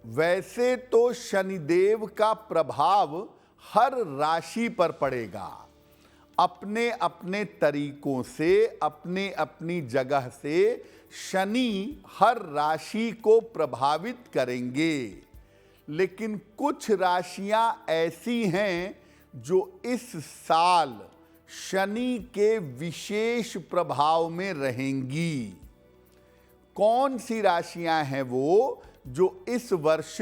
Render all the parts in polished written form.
वैसे तो शनिदेव का प्रभाव हर राशि पर पड़ेगा। अपने अपने तरीकों से, अपने अपनी जगह से शनि हर राशि को प्रभावित करेंगे, लेकिन कुछ राशियां ऐसी हैं जो इस साल शनि के विशेष प्रभाव में रहेंगी। कौन सी राशियां हैं वो जो इस वर्ष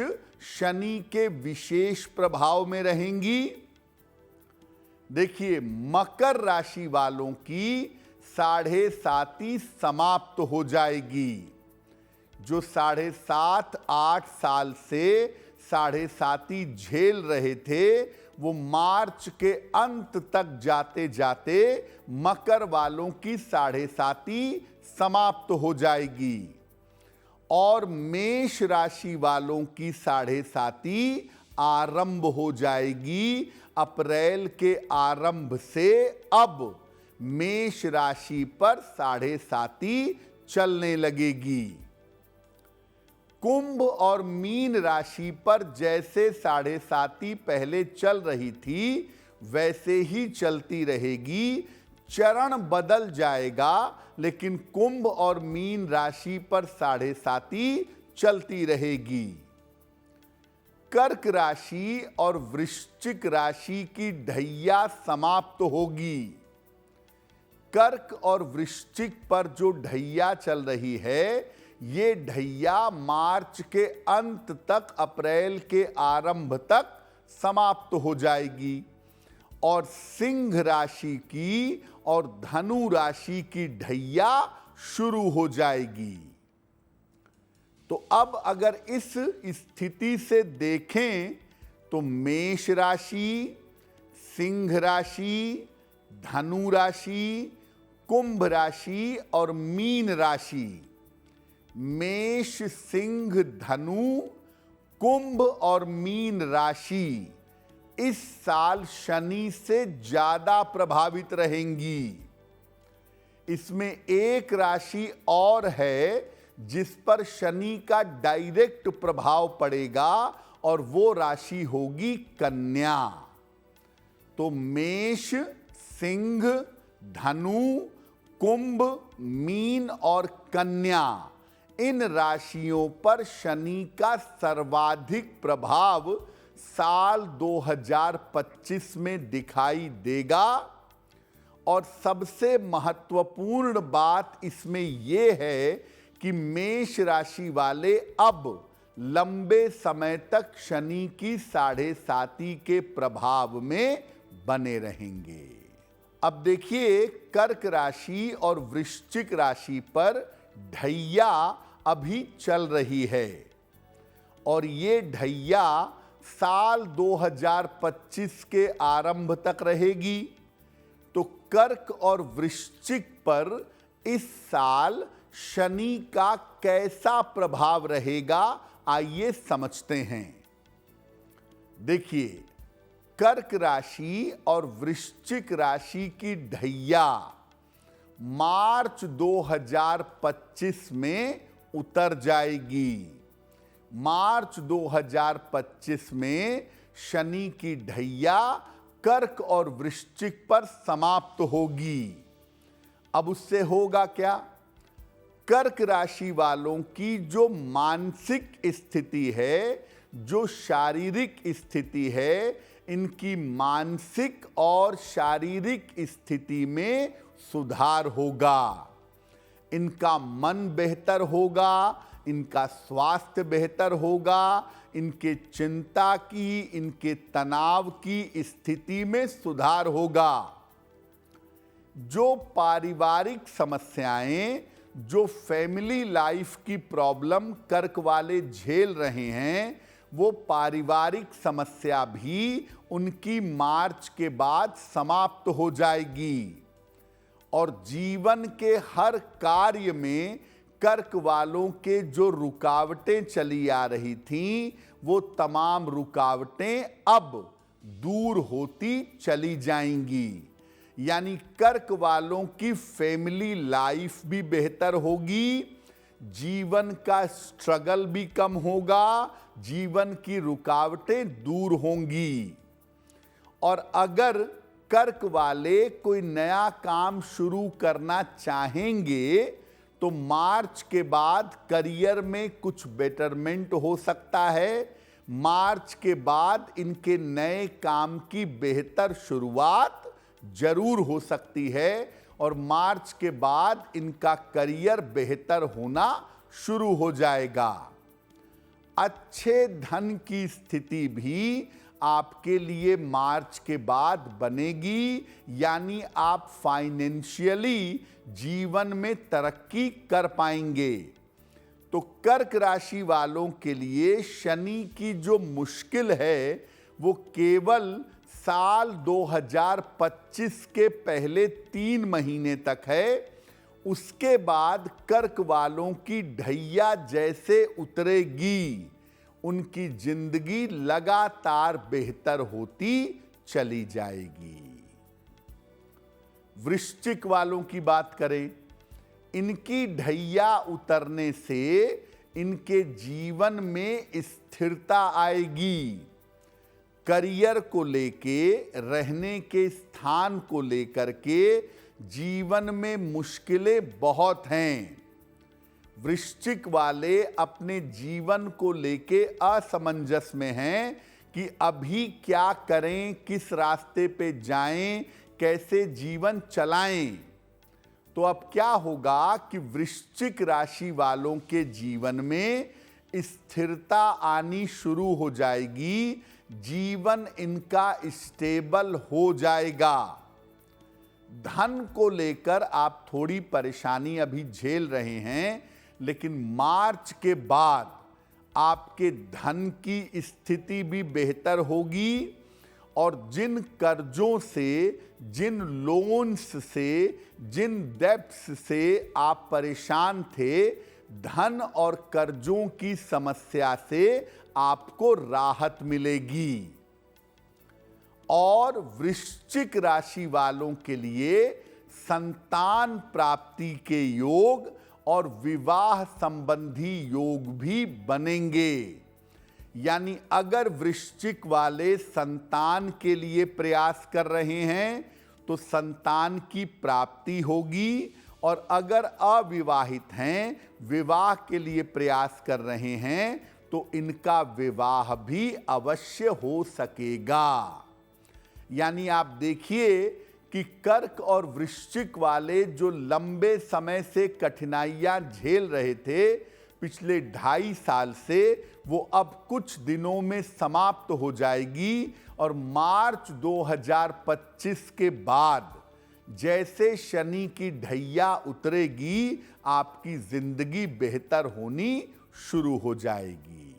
शनि के विशेष प्रभाव में रहेंगी? देखिए, मकर राशि वालों की 7.5 समाप्त हो जाएगी। जो 7.5-8 साल से 7.5 झेल रहे थे, वो मार्च के अंत तक जाते जाते मकर वालों की 7.5 समाप्त हो जाएगी और मेष राशि वालों की 7.5 आरंभ हो जाएगी। अप्रैल के आरंभ से अब मेष राशि पर 7.5 चलने लगेगी। कुंभ और मीन राशि पर जैसे 7.5 पहले चल रही थी, वैसे ही चलती रहेगी। चरण बदल जाएगा, लेकिन कुंभ और मीन राशि पर 7.5 चलती रहेगी। कर्क राशि और वृश्चिक राशि की ढैया समाप्त होगी। कर्क और वृश्चिक पर जो ढैया चल रही है, ये ढैया मार्च के अंत तक, अप्रैल के आरंभ तक समाप्त हो जाएगी और सिंह राशि की और धनु राशि की ढैया शुरू हो जाएगी। तो अब अगर इस स्थिति से देखें तो मेष राशि, सिंह राशि, धनु राशि, कुंभ राशि और मीन राशि, मेष, सिंह, धनु, कुंभ और मीन राशि इस साल शनि से ज्यादा प्रभावित रहेंगी। इसमें एक राशि और है जिस पर शनि का डायरेक्ट प्रभाव पड़ेगा और वो राशि होगी कन्या। तो मेष, सिंह, धनु, कुंभ, मीन और कन्या, इन राशियों पर शनि का सर्वाधिक प्रभाव साल 2025 में दिखाई देगा। और सबसे महत्वपूर्ण बात इसमें यह है कि मेष राशि वाले अब लंबे समय तक शनि की 7.5 के प्रभाव में बने रहेंगे। अब देखिए, कर्क राशि और वृश्चिक राशि पर ढैया अभी चल रही है और ये ढैया साल 2025 के आरंभ तक रहेगी। तो कर्क और वृश्चिक पर इस साल शनि का कैसा प्रभाव रहेगा, आइए समझते हैं। देखिए, कर्क राशि और वृश्चिक राशि की ढैया मार्च 2025 में उतर जाएगी। मार्च 2025 में शनि की ढैया कर्क और वृश्चिक पर समाप्त होगी। अब उससे होगा क्या? कर्क राशि वालों की जो मानसिक स्थिति है, जो शारीरिक स्थिति है, इनकी मानसिक और शारीरिक स्थिति में सुधार होगा। इनका मन बेहतर होगा, इनका स्वास्थ्य बेहतर होगा, इनके चिंता की, इनके तनाव की स्थिति में सुधार होगा। जो पारिवारिक समस्याएं, जो फैमिली लाइफ की प्रॉब्लम कर्क वाले झेल रहे हैं, वो पारिवारिक समस्या भी उनकी मार्च के बाद समाप्त हो जाएगी और जीवन के हर कार्य में कर्क वालों के जो रुकावटें चली आ रही थीं, वो तमाम रुकावटें अब दूर होती चली जाएंगी। यानी कर्क वालों की फैमिली लाइफ भी बेहतर होगी, जीवन का स्ट्रगल भी कम होगा, जीवन की रुकावटें दूर होंगी। और अगर कर्क वाले कोई नया काम शुरू करना चाहेंगे तो मार्च के बाद करियर में कुछ बेटरमेंट हो सकता है। मार्च के बाद इनके नए काम की बेहतर शुरुआत जरूर हो सकती है और मार्च के बाद इनका करियर बेहतर होना शुरू हो जाएगा। अच्छे धन की स्थिति भी आपके लिए मार्च के बाद बनेगी, यानी आप फाइनेंशियली जीवन में तरक्की कर पाएंगे। तो कर्क राशि वालों के लिए शनि की जो मुश्किल है वो केवल साल 2025 के पहले 3 महीने तक है। उसके बाद कर्क वालों की ढैया जैसे उतरेगी, उनकी जिंदगी लगातार बेहतर होती चली जाएगी। वृश्चिक वालों की बात करें, इनकी ढैया उतरने से इनके जीवन में स्थिरता आएगी। करियर को लेके, रहने के स्थान को लेकर के जीवन में मुश्किलें बहुत हैं। वृश्चिक वाले अपने जीवन को लेके असमंजस में हैं कि अभी क्या करें, किस रास्ते पे जाएं, कैसे जीवन चलाएं। तो अब क्या होगा कि वृश्चिक राशि वालों के जीवन में स्थिरता आनी शुरू हो जाएगी, जीवन इनका स्टेबल हो जाएगा। धन को लेकर आप थोड़ी परेशानी अभी झेल रहे हैं, लेकिन मार्च के बाद आपके धन की स्थिति भी बेहतर होगी और जिन कर्जों से, जिन लोन्स से, जिन डेब्ट्स से आप परेशान थे, धन और कर्जों की समस्या से आपको राहत मिलेगी। और वृश्चिक राशि वालों के लिए संतान प्राप्ति के योग और विवाह संबंधी योग भी बनेंगे। यानी अगर वृश्चिक वाले संतान के लिए प्रयास कर रहे हैं तो संतान की प्राप्ति होगी, और अगर अविवाहित हैं, विवाह के लिए प्रयास कर रहे हैं, तो इनका विवाह भी अवश्य हो सकेगा। यानी आप देखिए कि कर्क और वृश्चिक वाले जो लंबे समय से कठिनाइयां झेल रहे थे पिछले 2.5 साल से, वो अब कुछ दिनों में समाप्त हो जाएगी। और मार्च 2025 के बाद जैसे शनि की ढैया उतरेगी, आपकी जिंदगी बेहतर होनी शुरू हो जाएगी।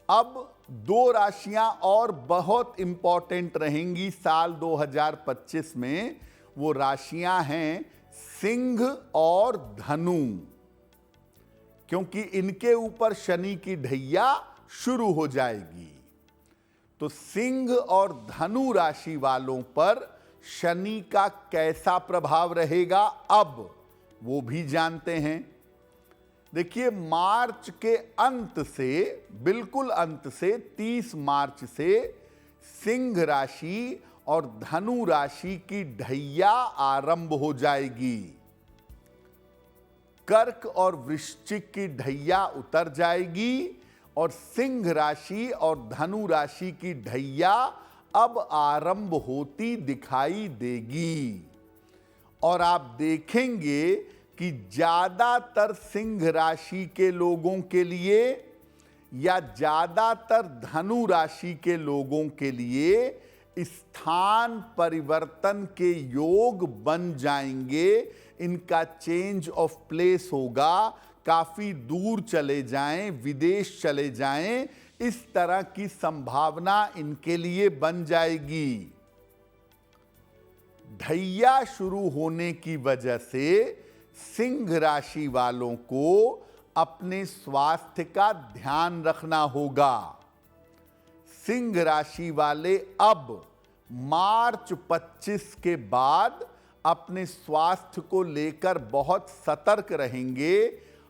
अब 2 राशियां और बहुत इंपॉर्टेंट रहेंगी साल 2025 में। वो राशियां हैं सिंह और धनु, क्योंकि इनके ऊपर शनि की ढैया शुरू हो जाएगी। तो सिंह और धनु राशि वालों पर शनि का कैसा प्रभाव रहेगा, अब वो भी जानते हैं। देखिए, मार्च के अंत से, बिल्कुल अंत से 30 मार्च से सिंह राशि और धनु राशि की ढैया आरंभ हो जाएगी। कर्क और वृश्चिक की ढैया उतर जाएगी और सिंह राशि और धनु राशि की ढैया अब आरंभ होती दिखाई देगी। और आप देखेंगे कि ज्यादातर सिंह राशि के लोगों के लिए या ज्यादातर धनु राशि के लोगों के लिए स्थान परिवर्तन के योग बन जाएंगे। इनका चेंज ऑफ प्लेस होगा, काफी दूर चले जाएं, विदेश चले जाएं, इस तरह की संभावना इनके लिए बन जाएगी। ढैया शुरू होने की वजह से सिंह राशि वालों को अपने स्वास्थ्य का ध्यान रखना होगा। सिंह राशि वाले अब मार्च 25 के बाद अपने स्वास्थ्य को लेकर बहुत सतर्क रहेंगे।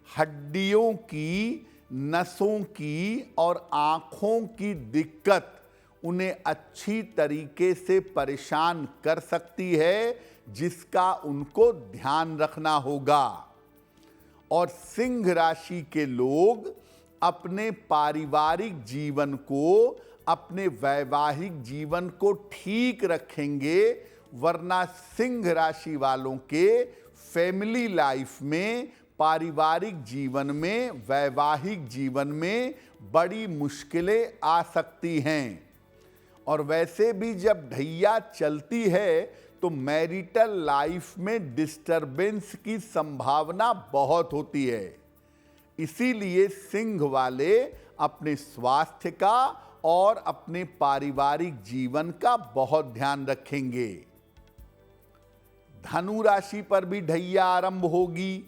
हड्डियों की, नसों की और आँखों की दिक्कत उन्हें अच्छी तरीके से परेशान कर सकती है, जिसका उनको ध्यान रखना होगा। और सिंह राशि के लोग अपने पारिवारिक जीवन को, अपने वैवाहिक जीवन को ठीक रखेंगे, वरना सिंह राशि वालों के फैमिली लाइफ में, पारिवारिक जीवन में, वैवाहिक जीवन में बड़ी मुश्किलें आ सकती हैं। और वैसे भी जब ढैया चलती है तो मैरिटल लाइफ में डिस्टरबेंस की संभावना बहुत होती है। इसीलिए सिंह वाले अपने स्वास्थ्य का और अपने पारिवारिक जीवन का बहुत ध्यान रखेंगे। धनु राशि पर भी ढैया आरंभ होगी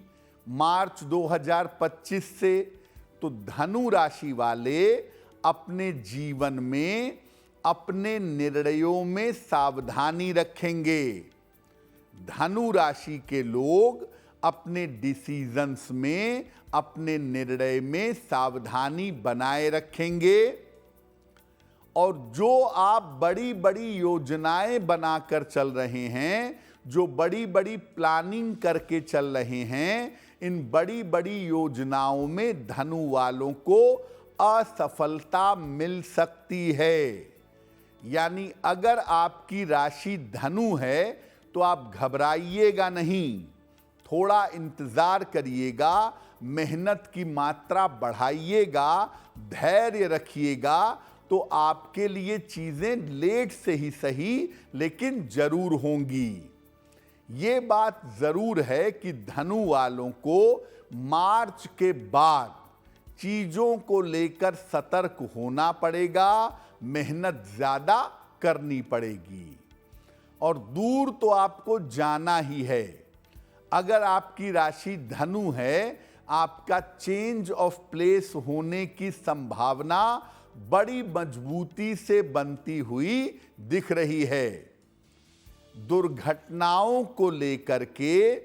मार्च 2025 से। तो धनु राशि वाले अपने जीवन में, अपने निर्णयों में सावधानी रखेंगे। धनु राशि के लोग अपने डिसीजंस में, अपने निर्णय में सावधानी बनाए रखेंगे। और जो आप बड़ी बड़ी योजनाएं बनाकर चल रहे हैं, जो बड़ी बड़ी प्लानिंग करके चल रहे हैं, इन बड़ी बड़ी योजनाओं में धनु वालों को असफलता मिल सकती है। यानी अगर आपकी राशि धनु है तो आप घबराइएगा नहीं, थोड़ा इंतजार करिएगा, मेहनत की मात्रा बढ़ाइएगा, धैर्य रखिएगा, तो आपके लिए चीजें लेट से ही सही लेकिन जरूर होंगी। ये बात जरूर है कि धनु वालों को मार्च के बाद चीजों को लेकर सतर्क होना पड़ेगा, मेहनत ज्यादा करनी पड़ेगी। और दूर तो आपको जाना ही है। अगर आपकी राशि धनु है, आपका चेंज ऑफ प्लेस होने की संभावना बड़ी मजबूती से बनती हुई दिख रही है। दुर्घटनाओं को लेकर के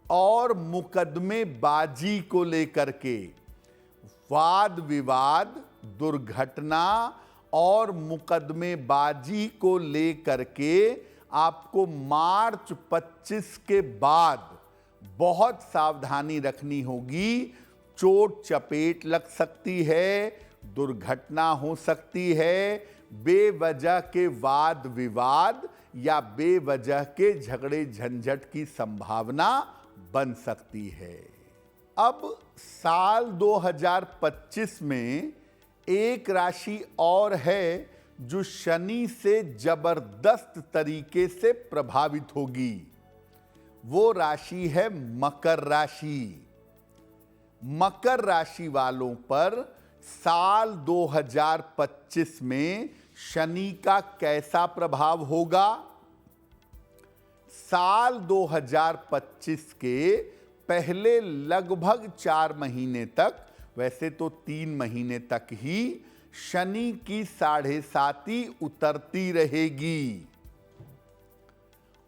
और मुकदमेबाजी को लेकर के, वाद विवाद, दुर्घटना और मुकदमेबाजी को लेकर के आपको मार्च 25 के बाद बहुत सावधानी रखनी होगी। चोट चपेट लग सकती है, दुर्घटना हो सकती है, बेवजह के वाद विवाद या बेवजह के झगड़े झंझट की संभावना बन सकती है। अब साल 2025 में एक राशि और है जो शनि से जबरदस्त तरीके से प्रभावित होगी। वो राशि है मकर राशि। मकर राशि वालों पर साल 2025 में शनि का कैसा प्रभाव होगा? साल 2025 के पहले लगभग 4 महीने तक, वैसे तो 3 महीने तक ही शनि की 7.5 उतरती रहेगी।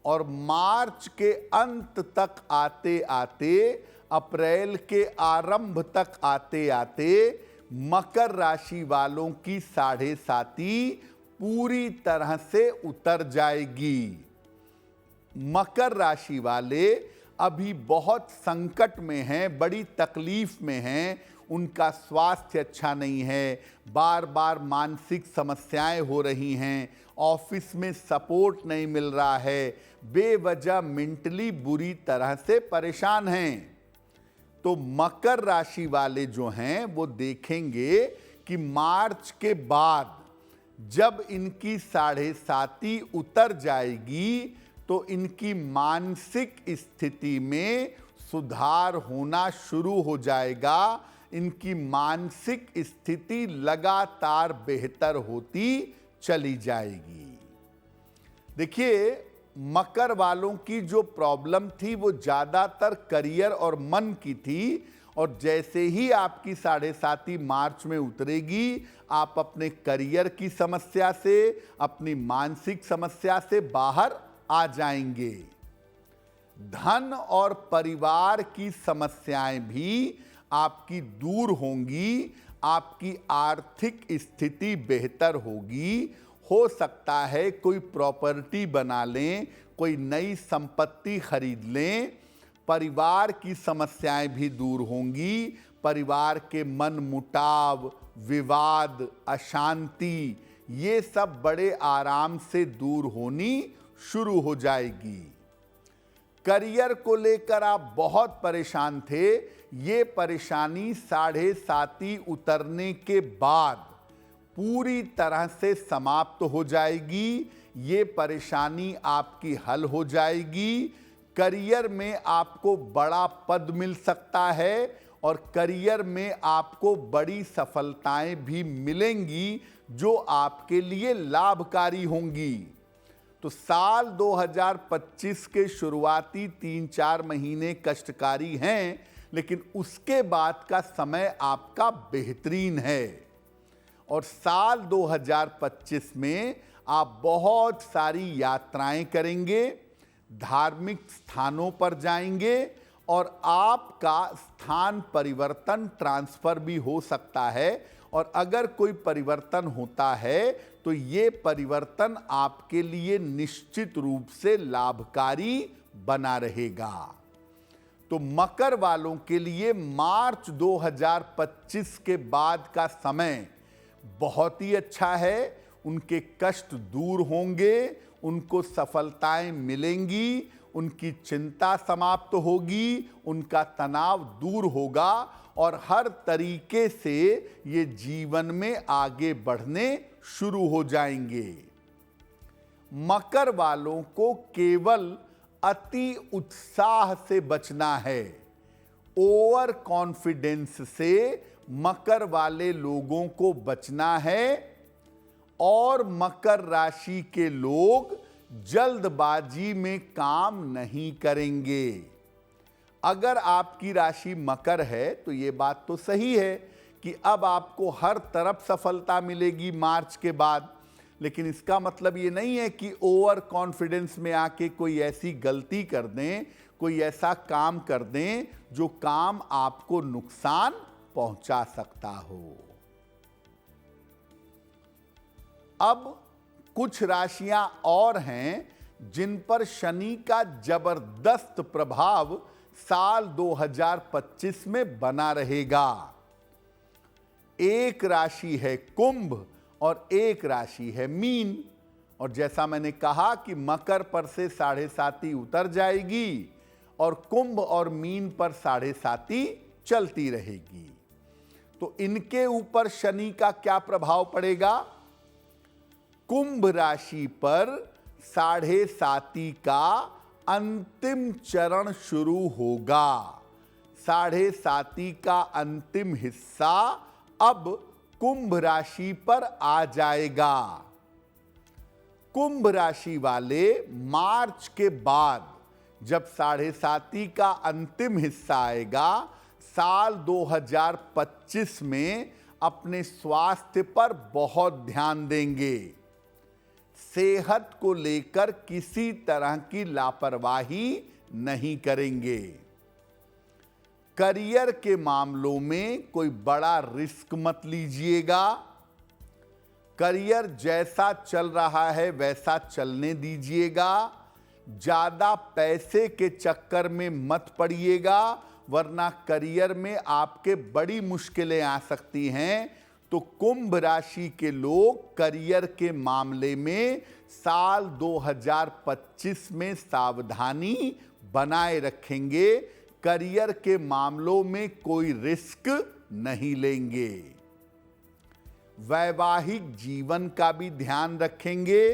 और मार्च के अंत तक आते आते, अप्रैल के आरंभ तक आते आते मकर राशि वालों की 7.5 पूरी तरह से उतर जाएगी। मकर राशि वाले अभी बहुत संकट में हैं, बड़ी तकलीफ में हैं। उनका स्वास्थ्य अच्छा नहीं है, बार बार मानसिक समस्याएं हो रही हैं, ऑफिस में सपोर्ट नहीं मिल रहा है, बेवजह मेंटली बुरी तरह से परेशान हैं। तो मकर राशि वाले जो हैं वो देखेंगे कि मार्च के बाद जब इनकी 7.5 उतर जाएगी तो इनकी मानसिक स्थिति में सुधार होना शुरू हो जाएगा। इनकी मानसिक स्थिति लगातार बेहतर होती चली जाएगी। देखिए, मकर वालों की जो प्रॉब्लम थी वो ज़्यादातर करियर और मन की थी। और जैसे ही आपकी 7.5 मार्च में उतरेगी, आप अपने करियर की समस्या से, अपनी मानसिक समस्या से बाहर आ जाएंगे। धन और परिवार की समस्याएं भी आपकी दूर होंगी, आपकी आर्थिक स्थिति बेहतर होगी। हो सकता है कोई प्रॉपर्टी बना लें, कोई नई संपत्ति खरीद लें। परिवार की समस्याएं भी दूर होंगी, परिवार के मनमुटाव, विवाद, अशांति, ये सब बड़े आराम से दूर होनी शुरू हो जाएगी। करियर को लेकर आप बहुत परेशान थे, ये परेशानी 7.5 उतरने के बाद पूरी तरह से समाप्त हो जाएगी। ये परेशानी आपकी हल हो जाएगी। करियर में आपको बड़ा पद मिल सकता है और करियर में आपको बड़ी सफलताएं भी मिलेंगी जो आपके लिए लाभकारी होंगी। तो साल 2025 के शुरुआती 3-4 महीने कष्टकारी हैं, लेकिन उसके बाद का समय आपका बेहतरीन है। और साल 2025 में आप बहुत सारी यात्राएं करेंगे, धार्मिक स्थानों पर जाएंगे और आपका स्थान परिवर्तन, ट्रांसफर भी हो सकता है। और अगर कोई परिवर्तन होता है तो ये परिवर्तन आपके लिए निश्चित रूप से लाभकारी बना रहेगा। तो मकर वालों के लिए मार्च 2025 के बाद का समय बहुत ही अच्छा है। उनके कष्ट दूर होंगे, उनको सफलताएं मिलेंगी, उनकी चिंता समाप्त होगी, उनका तनाव दूर होगा और हर तरीके से ये जीवन में आगे बढ़ने शुरू हो जाएंगे। मकर वालों को केवल अति उत्साह से बचना है। ओवर कॉन्फिडेंस से मकर वाले लोगों को बचना है। और मकर राशि के लोग जल्दबाजी में काम नहीं करेंगे। अगर आपकी राशि मकर है तो ये बात तो सही है कि अब आपको हर तरफ सफलता मिलेगी मार्च के बाद, लेकिन इसका मतलब ये नहीं है कि ओवर कॉन्फिडेंस में आके कोई ऐसी गलती कर दें, कोई ऐसा काम कर दें जो काम आपको नुकसान पहुंचा सकता हो। अब कुछ राशियां और हैं जिन पर शनि का जबरदस्त प्रभाव साल 2025 में बना रहेगा। एक राशि है कुंभ और एक राशि है मीन। और जैसा मैंने कहा कि मकर पर से 7.5 उतर जाएगी और कुंभ और मीन पर 7.5 चलती रहेगी। तो इनके ऊपर शनि का क्या प्रभाव पड़ेगा? कुंभ राशि पर 7.5 का अंतिम चरण शुरू होगा। 7.5 का अंतिम हिस्सा अब कुंभ राशि पर आ जाएगा। कुंभ राशि वाले मार्च के बाद जब 7.5 का अंतिम हिस्सा आएगा, साल 2025 में अपने स्वास्थ्य पर बहुत ध्यान देंगे। सेहत को लेकर किसी तरह की लापरवाही नहीं करेंगे। करियर के मामलों में कोई बड़ा रिस्क मत लीजिएगा। करियर जैसा चल रहा है वैसा चलने दीजिएगा। ज्यादा पैसे के चक्कर में मत पड़िएगा, वरना करियर में आपके बड़ी मुश्किलें आ सकती हैं। तो कुंभ राशि के लोग करियर के मामले में साल 2025 में सावधानी बनाए रखेंगे। करियर के मामलों में कोई रिस्क नहीं लेंगे। वैवाहिक जीवन का भी ध्यान रखेंगे।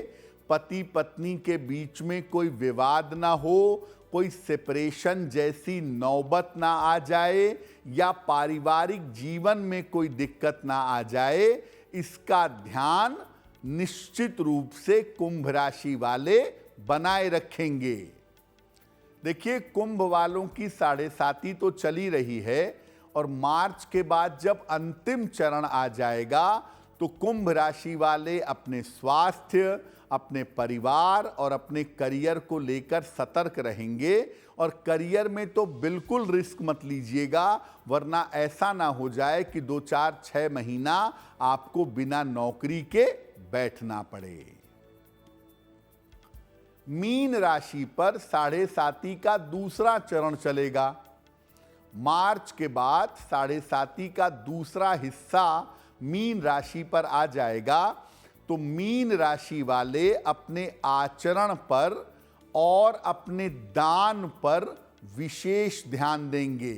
पति पत्नी के बीच में कोई विवाद ना हो, कोई सेपरेशन जैसी नौबत ना आ जाए या पारिवारिक जीवन में कोई दिक्कत ना आ जाए, इसका ध्यान निश्चित रूप से कुंभ राशि वाले बनाए रखेंगे। देखिए, कुंभ वालों की 7.5 तो चली रही है और मार्च के बाद जब अंतिम चरण आ जाएगा तो कुंभ राशि वाले अपने स्वास्थ्य, अपने परिवार और अपने करियर को लेकर सतर्क रहेंगे। और करियर में तो बिल्कुल रिस्क मत लीजिएगा, वरना ऐसा ना हो जाए कि 2, 4, 6 महीना आपको बिना नौकरी के बैठना पड़े। मीन राशि पर 7.5 का दूसरा चरण चलेगा। मार्च के बाद 7.5 का दूसरा हिस्सा मीन राशि पर आ जाएगा। तो मीन राशि वाले अपने आचरण पर और अपने दान पर विशेष ध्यान देंगे।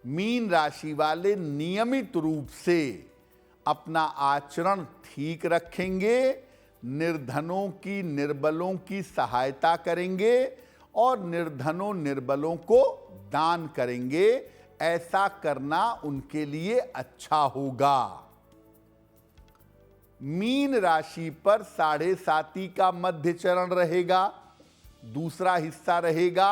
मीन राशि वाले नियमित रूप से अपना आचरण ठीक रखेंगे, निर्धनों की, निर्बलों की सहायता करेंगे और निर्धनों, निर्बलों को दान करेंगे। ऐसा करना उनके लिए अच्छा होगा। मीन राशि पर 7.5 का मध्य चरण रहेगा, दूसरा हिस्सा रहेगा।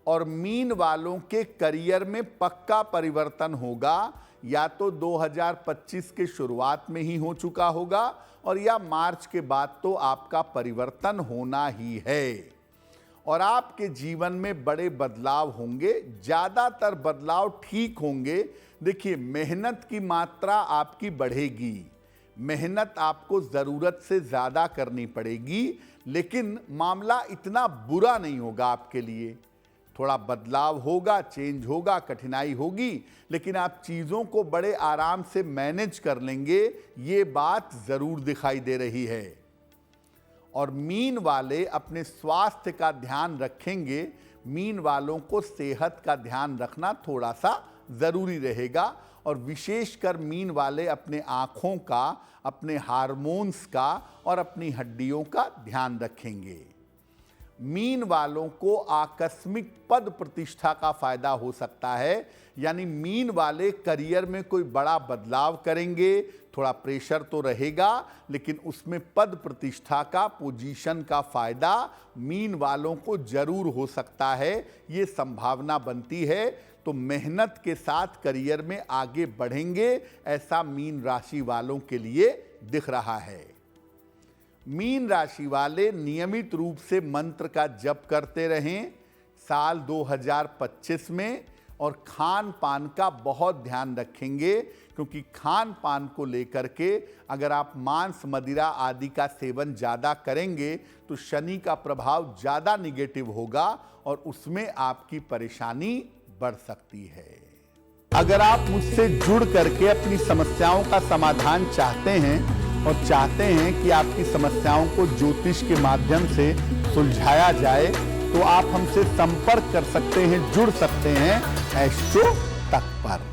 और मीन वालों के करियर में पक्का परिवर्तन होगा, या तो 2025 के शुरुआत में ही हो चुका होगा और या मार्च के बाद तो आपका परिवर्तन होना ही है। और आपके जीवन में बड़े बदलाव होंगे, ज़्यादातर बदलाव ठीक होंगे। देखिए, मेहनत की मात्रा आपकी बढ़ेगी, मेहनत आपको ज़रूरत से ज़्यादा करनी पड़ेगी, लेकिन मामला इतना बुरा नहीं होगा आपके लिए। थोड़ा बदलाव होगा, चेंज होगा, कठिनाई होगी, लेकिन आप चीज़ों को बड़े आराम से मैनेज कर लेंगे, ये बात ज़रूर दिखाई दे रही है। और मीन वाले अपने स्वास्थ्य का ध्यान रखेंगे। मीन वालों को सेहत का ध्यान रखना थोड़ा सा ज़रूरी रहेगा। और विशेषकर मीन वाले अपने आँखों का, अपने हार्मोन्स का और अपनी हड्डियों का ध्यान रखेंगे। मीन वालों को आकस्मिक पद प्रतिष्ठा का फायदा हो सकता है, यानी मीन वाले करियर में कोई बड़ा बदलाव करेंगे। थोड़ा प्रेशर तो रहेगा, लेकिन उसमें पद प्रतिष्ठा का, पोजीशन का फायदा मीन वालों को जरूर हो सकता है, ये संभावना बनती है। तो मेहनत के साथ करियर में आगे बढ़ेंगे, ऐसा मीन राशि वालों के लिए दिख रहा है। मीन राशि वाले नियमित रूप से मंत्र का जप करते रहें साल 2025 में। और खान पान का बहुत ध्यान रखेंगे, क्योंकि खान पान को लेकर के अगर आप मांस, मदिरा आदि का सेवन ज़्यादा करेंगे तो शनि का प्रभाव ज़्यादा निगेटिव होगा और उसमें आपकी परेशानी बढ़ सकती है। अगर आप मुझसे जुड़ करके अपनी समस्याओं का समाधान चाहते हैं और चाहते हैं कि आपकी समस्याओं को ज्योतिष के माध्यम से सुलझाया जाए, तो आप हमसे संपर्क कर सकते हैं, जुड़ सकते हैं एस्ट्रो तक पर।